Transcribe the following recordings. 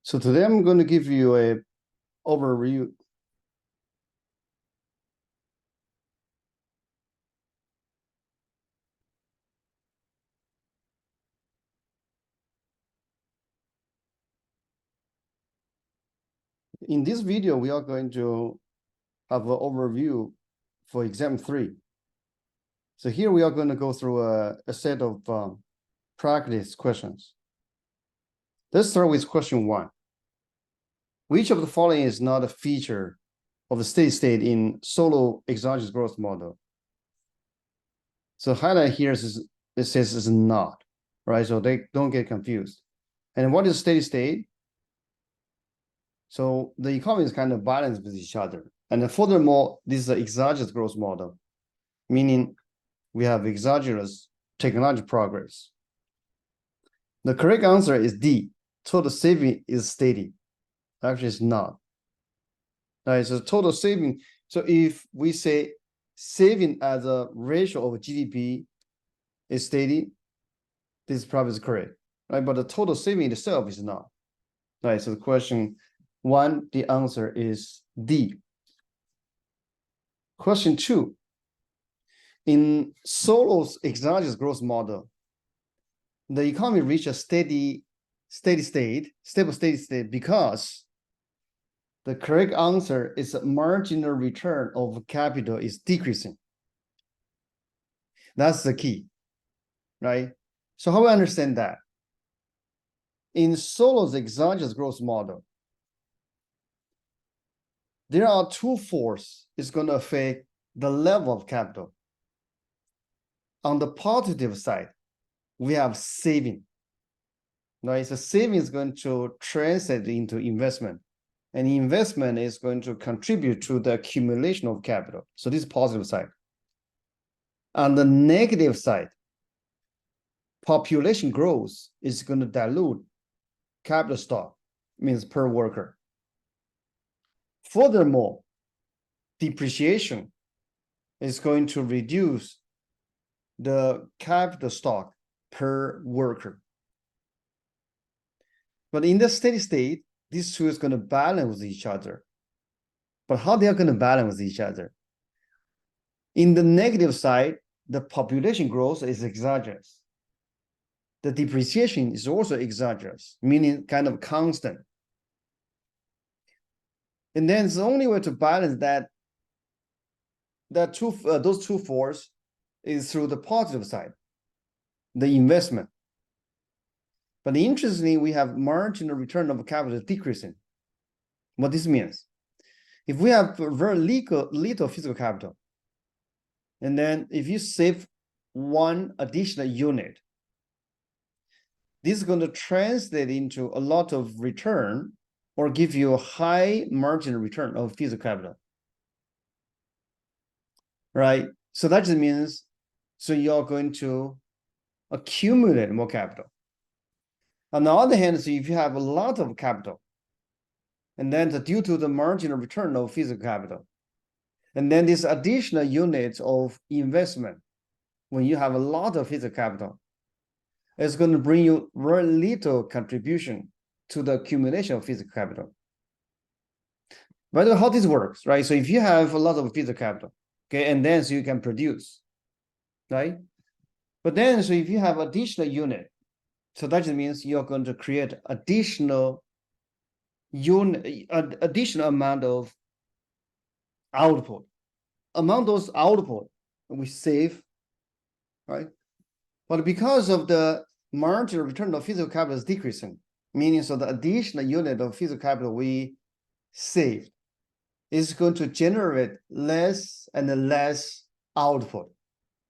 So today I'm going to give you a overview. In this video, we are going to have an overview for exam 3. So here we are going to go through a set of practice questions. Let's start with question 1. Which of the following is not a feature of the steady state in solo exogenous growth model? So highlight here is it says it's not, right? So they don't get confused. And what is steady state? So the economy is kind of balanced with each other. And furthermore, this is an exogenous growth model, meaning we have exogenous technology progress. The correct answer is D. Total saving is steady. Actually, it's not. All right, so total saving. So if we say saving as a ratio of GDP is steady, this probably is correct, right? But the total saving itself is not. All right, so the question 1, the answer is D. Question 2. In Solo's exogenous growth model, the economy reached a stable steady state because the correct answer is marginal return of capital is decreasing. That's the key, right? So how do we understand that? In Solo's exogenous growth model, there are two forces is going to affect the level of capital. On the positive side, we have saving. Right? So saving is going to translate into investment. And investment is going to contribute to the accumulation of capital. So this is positive side. On the negative side, population growth is going to dilute capital stock, means per worker. Furthermore, depreciation is going to reduce the capital stock per worker. But in the steady state, these two is going to balance with each other. But how they are going to balance with each other? In the negative side, the population growth is exogenous. The depreciation is also exogenous, meaning kind of constant. And then the only way to balance those two forces is through the positive side, the investment. But interestingly, we have marginal return of capital decreasing. What this means, if we have very little physical capital, and then if you save one additional unit, this is going to translate into a lot of return or give you a high marginal return of physical capital. Right? So that just means, so you're going to accumulate more capital. On the other hand, so if you have a lot of capital, and then due to the marginal return of physical capital, and then this additional units of investment, when you have a lot of physical capital, it's going to bring you very little contribution to the accumulation of physical capital. By the way, how this works, right? So if you have a lot of physical capital, okay, and then so you can produce, right? But then, so if you have additional unit, so that just means you're going to create additional amount of output. Among those output, we save, right? But because of the marginal return of physical capital is decreasing, meaning so the additional unit of physical capital we saved is going to generate less and less output,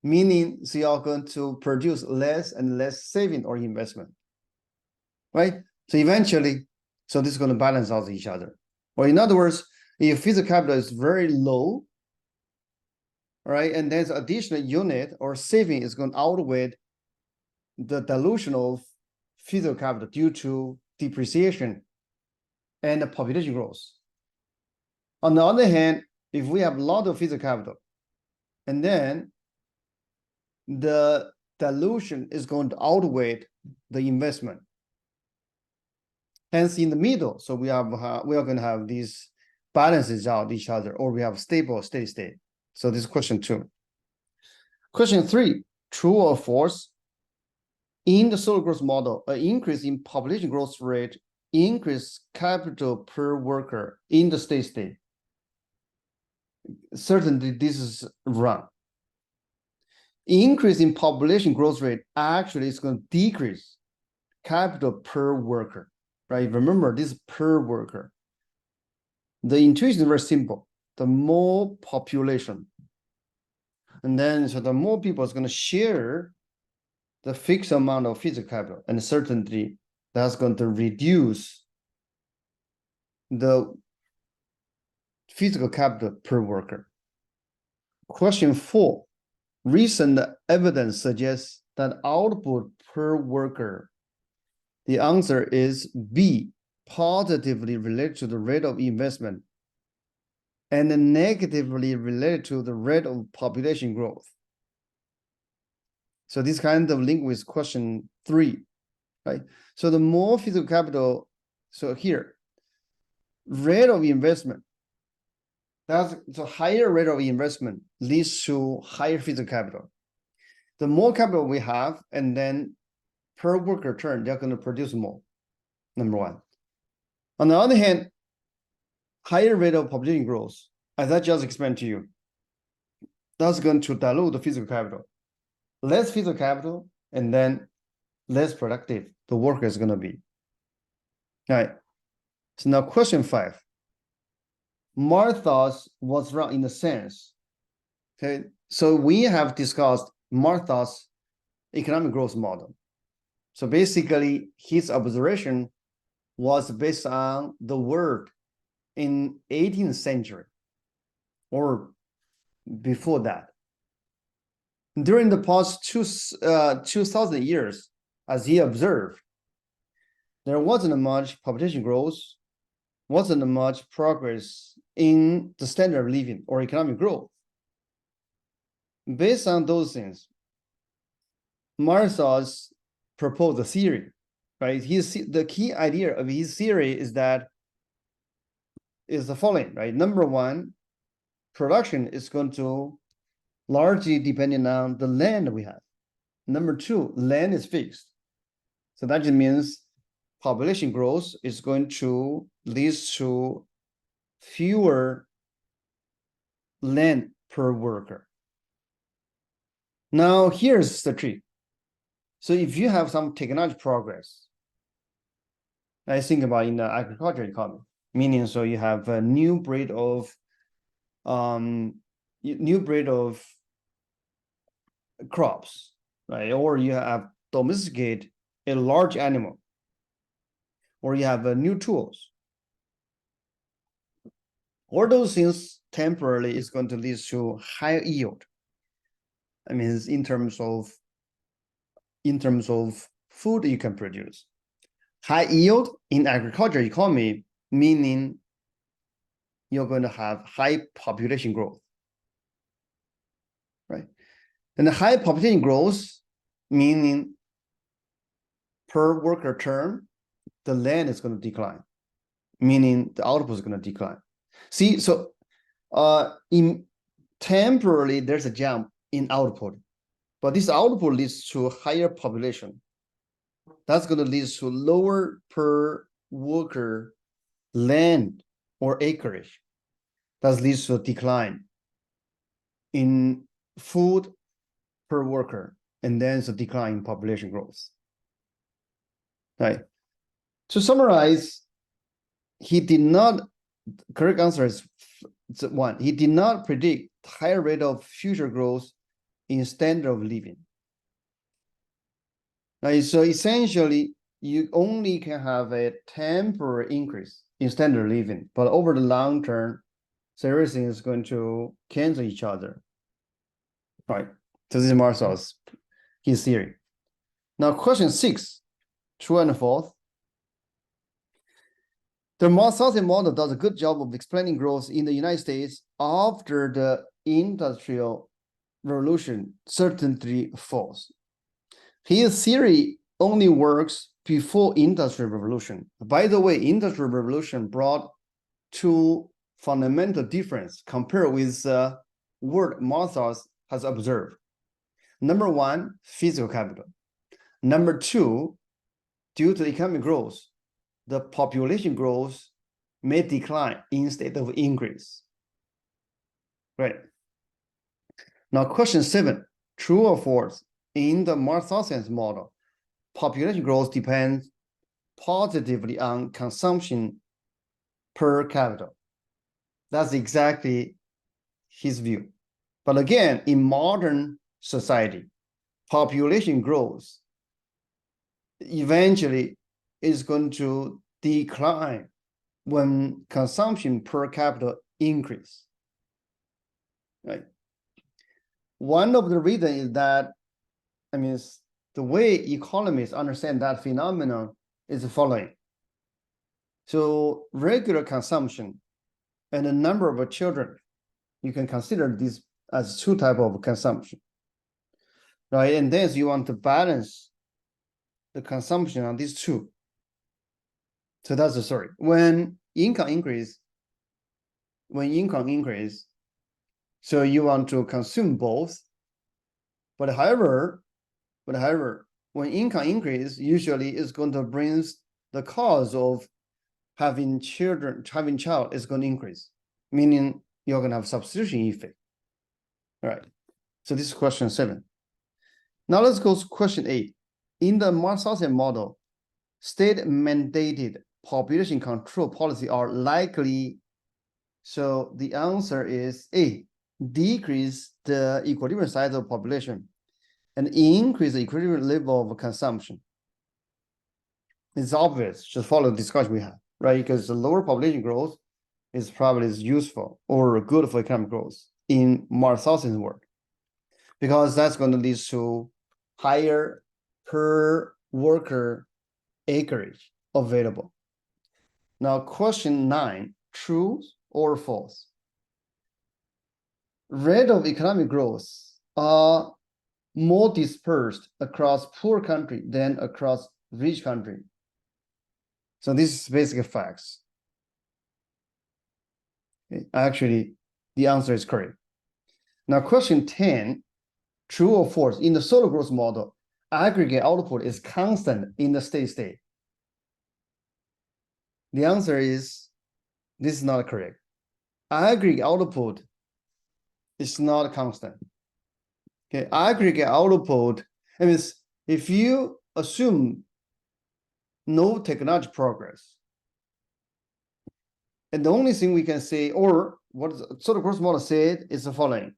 meaning so you're going to produce less and less saving or investment, right? So eventually, so this is going to balance out each other. Or in other words, if physical capital is very low, right, and there's additional unit or saving is going to outweigh the dilution of physical capital due to depreciation and the population growth. On the other hand, if we have a lot of physical capital, and then the dilution is going to outweigh the investment. hence in the middle. So we are going to have these balances out each other, or we have stable steady state. So this is question 2. Question 3, true or false? In the social growth model, an increase in population growth rate increase capital per worker in the steady state. Certainly, this is wrong. Increase in population growth rate actually is going to decrease capital per worker, right? Remember, this is per worker. The intuition is very simple. The more population, and then so the more people is going to share the fixed amount of physical capital, and certainly that's going to reduce the physical capital per worker. Question 4, recent evidence suggests that output per worker. The answer is B, positively related to the rate of investment and negatively related to the rate of population growth. So this kind of link with question 3, right? So the more physical capital, so here, rate of investment, that's the higher rate of investment leads to higher physical capital. The more capital we have, and then per worker turn, they're going to produce more, number 1. On the other hand, higher rate of population growth, as I just explained to you, that's going to dilute the physical capital. Less physical capital, and then less productive the worker is going to be. All right. So now question 5. Martha's was wrong in the sense. Okay. So we have discussed Martha's economic growth model. So basically, his observation was based on the world in 18th century or before that. During the past 2,000 years, as he observed, there wasn't much population growth, wasn't much progress in the standard of living or economic growth. Based on those things, Martha's proposed a theory, right? The key idea of his theory is that is the following, right? Number 1, production is going to largely depending on the land we have. Number 2, land is fixed. So that just means population growth is going to lead to fewer land per worker. Now, here's the trick. So if you have some technology progress, I think about in the agriculture economy, meaning so you have a new breed of crops, right? Or you have domesticate a large animal, or you have new tools. All those things temporarily is going to lead to higher yield. I mean, in terms of food you can produce. High yield in agriculture economy, meaning you're going to have high population growth, right? And the high population growth, meaning per worker term, the land is going to decline, meaning the output is going to decline. See, so in temporarily, there's a jump in output, but this output leads to higher population. That's going to lead to lower per worker land or acreage. That leads to a decline in food per worker, and then it's a decline in population growth. Right. To summarize, correct answer is 1. He did not predict higher rate of future growth in standard of living. Right, so essentially, you only can have a temporary increase in standard of living, but over the long term, so everything is going to cancel each other. Right. So this is Marshall's his theory. Now, question 6, true and false. The Marshall model does a good job of explaining growth in the United States after the Industrial Revolution. Certainly false. His theory only works before Industrial Revolution. By the way, Industrial Revolution brought two fundamental difference compared with what Malthus has observed. Number one, physical capital. Number two, due to economic growth, the population growth may decline instead of increase. Right. Now, question 7, true or false? In the Malthusian model, population growth depends positively on consumption per capita. That's exactly his view. But again, in modern society, population growth eventually is going to decline when consumption per capita increase. Right. One of the reasons is that, I mean, the way economists understand that phenomenon is the following. So regular consumption and the number of children, you can consider this as two types of consumption, right? And then you want to balance the consumption on these two. So that's the story. When income increase, so you want to consume both. But however, when income increase, usually it's going to bring the cost of having child is going to increase, meaning you're going to have substitution effect. All right. So this is question 7. Now let's go to question 8. In the Malthusian model, state-mandated population control policy are likely. So the answer is A, decrease the equilibrium size of population and increase the equilibrium level of consumption. It's obvious, just follow the discussion we have, right? Because the lower population growth is probably useful or good for economic growth in Malthusian world, because that's going to lead to higher per worker acreage available. Now, question 9, true or false? Rate of economic growth are more dispersed across poor country than across rich country. So this is basic facts. Okay. Actually, the answer is correct. Now, question 10, true or false? In the solo growth model, aggregate output is constant in the steady state. The answer is, this is not correct. Aggregate output is not constant. Okay, aggregate output, I mean, if you assume no technology progress, and the only thing we can say, or what sort of growth model said, is the following: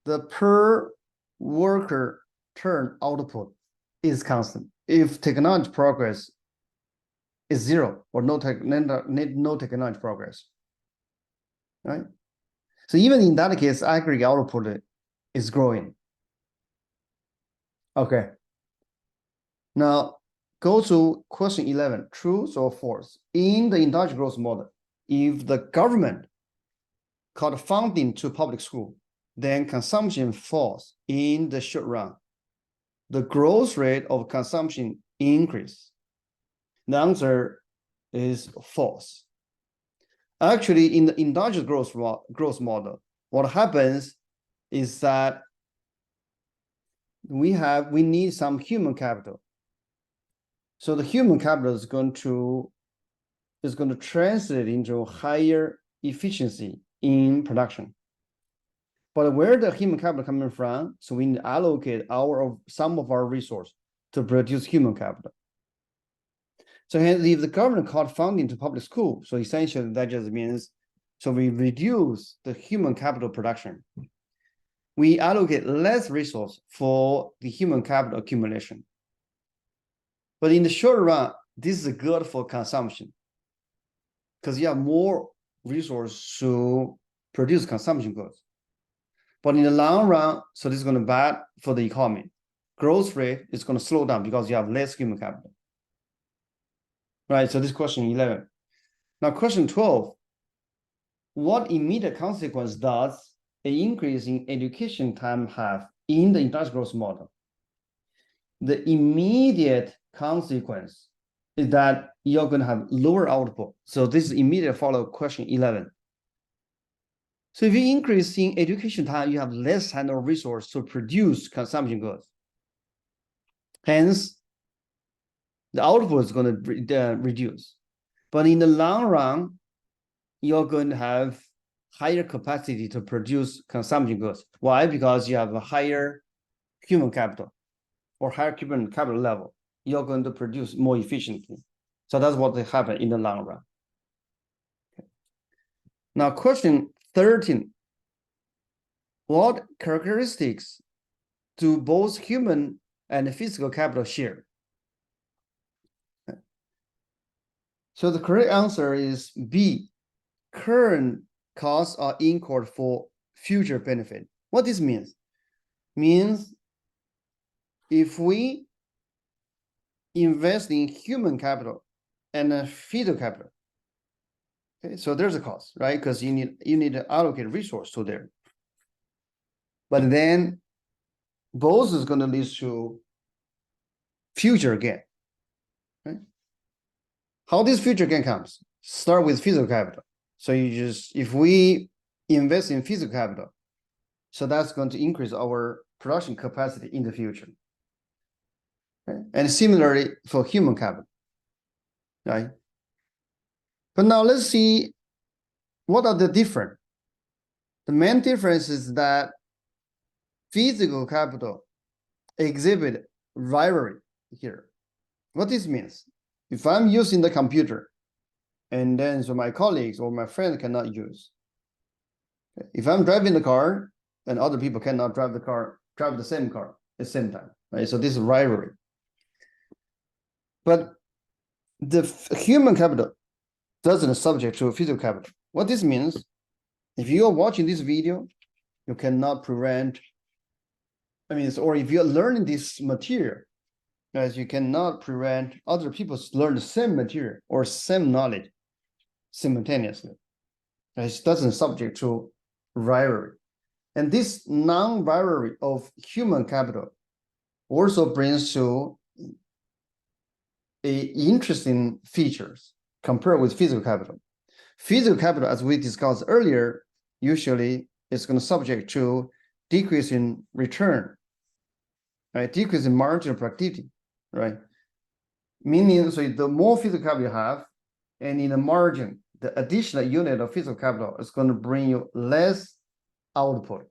the per worker turn output is constant if technology progress is 0 or no technology progress, right? So even in that case, aggregate output is growing. Okay. Now go to question 11, true or false? In the endogenous growth model, if the government cut funding to public school, then consumption falls in the short run. The growth rate of consumption increase. The answer is false. Actually, in the endogenous growth model, what happens is that we need some human capital. So the human capital is going to translate into higher efficiency in production. But where the human capital coming from? So we need to allocate some of our resource to produce human capital. So if the government cut funding to public school, so essentially that just means, so we reduce the human capital production. We allocate less resource for the human capital accumulation. But in the short run, this is good for consumption, because you have more resource to produce consumption goods. But in the long run, so this is going to be bad for the economy. Growth rate is going to slow down because you have less human capital. Right, so this is question 11. Now question 12, what immediate consequence does an increase in education time have in the industrial growth model? the immediate consequence is that you're going to have lower output. So this is immediate follow question 11. So if you increase in education time, you have less time or resource to produce consumption goods. Hence, the output is going to reduce. But in the long run, you're going to have higher capacity to produce consumption goods. Why? Because you have a higher human capital or higher human capital level. You're going to produce more efficiently. So that's what will happen in the long run. Okay. Now, question 13. What characteristics do both human and physical capital share? Okay. So the correct answer is B. Current costs are incurred for future benefit. What this means? Means if we invest in human capital and physical capital, okay, so there's a cost, right? Because you need to allocate resource to there. But then both is going to lead to future gain. Right? How this future gain comes? Start with physical capital. So if we invest in physical capital, so that's going to increase our production capacity in the future. Okay? And similarly for human capital, right? But now let's see what are the different. The main difference is that physical capital exhibit rivalry here. What this means? If I'm using the computer, and then so my colleagues or my friends cannot use. If I'm driving the car, and other people cannot drive the same car at the same time, right? So this is rivalry. But the human capital doesn't subject to physical capital. What this means, if you are watching this video, you cannot prevent, or if you're learning this material, guys, you cannot prevent other people to learn the same material or same knowledge simultaneously. It doesn't subject to rivalry. And this non-rivalry of human capital also brings to interesting features compared with physical capital. Physical capital, as we discussed earlier, usually is going to subject to decrease in return, right? Decrease in marginal productivity, right? Meaning, so the more physical capital you have, and in the margin, the additional unit of physical capital is going to bring you less output.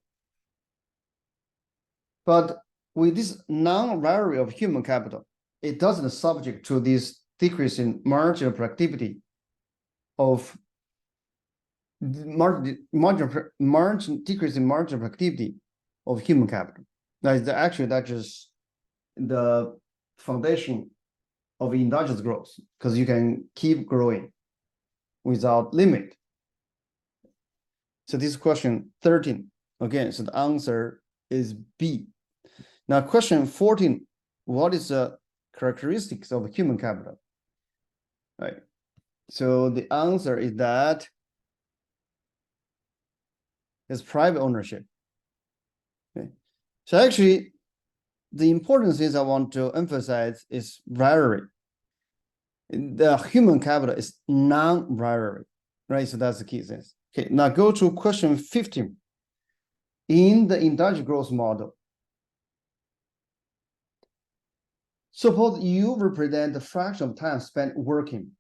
But with this non-rivalry of human capital, it doesn't subject to this decrease in marginal productivity of decrease in marginal productivity of human capital. That's just the foundation of endogenous growth, because you can keep growing without limit. So this is question 13. Again, so the answer is B. Now, question 14, what is the characteristics of human capital? Right. So the answer is that it's private ownership. Okay. So actually, the important things I want to emphasize is rivalry. The human capital is non-rivalry, right? So that's the key thing. Okay, now go to question 15. In the endogenous growth model, suppose U represent the fraction of time spent working,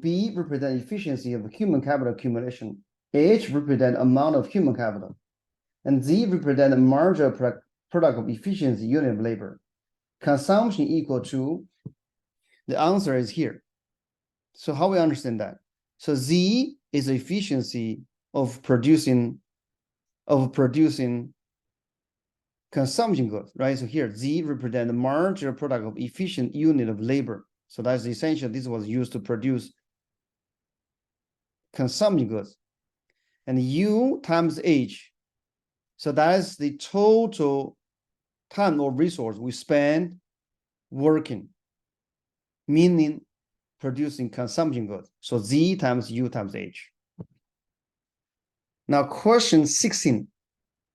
B represent efficiency of human capital accumulation, H represent amount of human capital, and Z represent the marginal product of efficiency unit of labor. Consumption equal to, the answer is here. So how we understand that? So Z is the efficiency of producing consumption goods, right? So here Z represent the marginal product of efficient unit of labor. So that's essential. This was used to produce consumption goods. And U times H. So that is the total time or resource we spend working, meaning producing consumption goods. So Z times U times H. Now, question 16.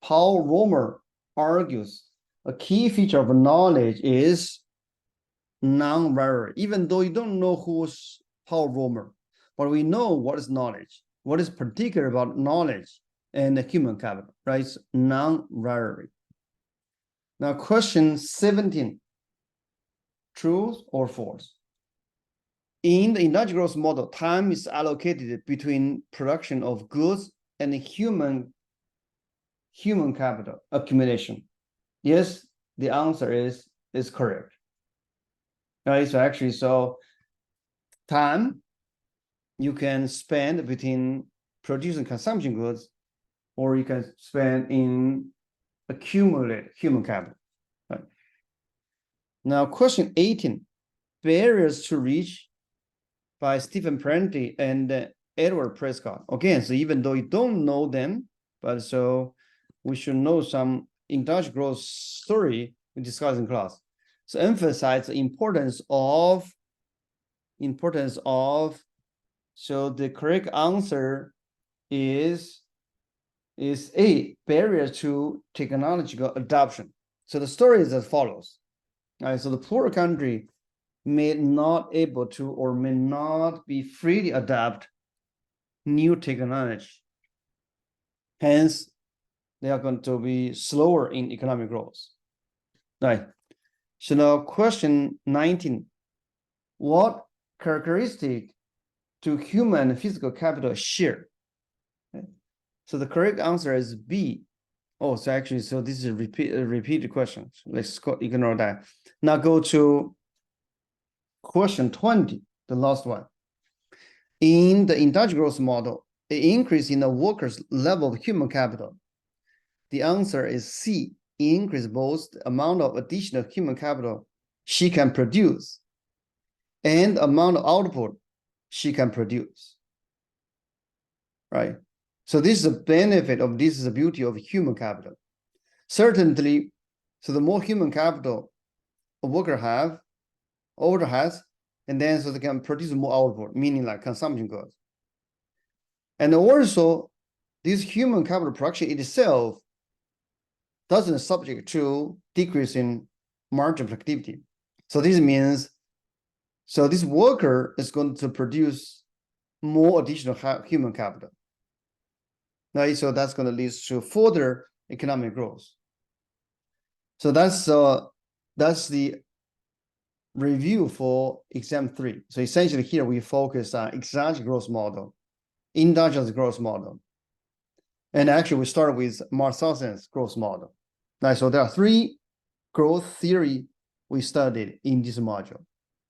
Paul Romer argues a key feature of knowledge is non-variable, even though you don't know who's Paul Romer, but we know what is knowledge, what is particular about knowledge and the human capital, right? It's non-variable. Now, question 17, true or false? In the industrial growth model, time is allocated between production of goods and human capital accumulation. Yes, the answer is correct. Right, so actually, so time you can spend between producing consumption goods, or you can spend in accumulate human capital. Right. Now, question 18, barriers to reach by Stephen Prenti and Edward Prescott. Again, so even though you don't know them, but so we should know some industrial growth story we discussed in class. So emphasize the importance of, so the correct answer is A, barrier to technological adoption. So the story is as follows. All right, so the poorer country may not able to or may not be freely adapt new technology. Hence, they are going to be slower in economic growth. Right. So now question 19. What characteristic do human and physical capital share? Okay. So the correct answer is B. Oh, so actually, so this is a repeated question. Let's ignore that. Now go to question 20, the last one. In the industrial growth model, an increase in the worker's level of human capital. The answer is C. Increase both the amount of additional human capital she can produce and amount of output she can produce. Right? So this is a benefit of, this is the beauty of human capital. Certainly, so the more human capital a worker has, and then so they can produce more output, meaning like consumption goods. And also, this human capital production itself doesn't subject to decrease in marginal productivity. So this means, so this worker is going to produce more additional human capital. Right? So that's going to lead to further economic growth. So that's the review for exam 3. So essentially here we focus on exogenous growth model, endogenous growth model. And actually we start with Marginal's growth model. Right, so there are 3 growth theory we studied in this module.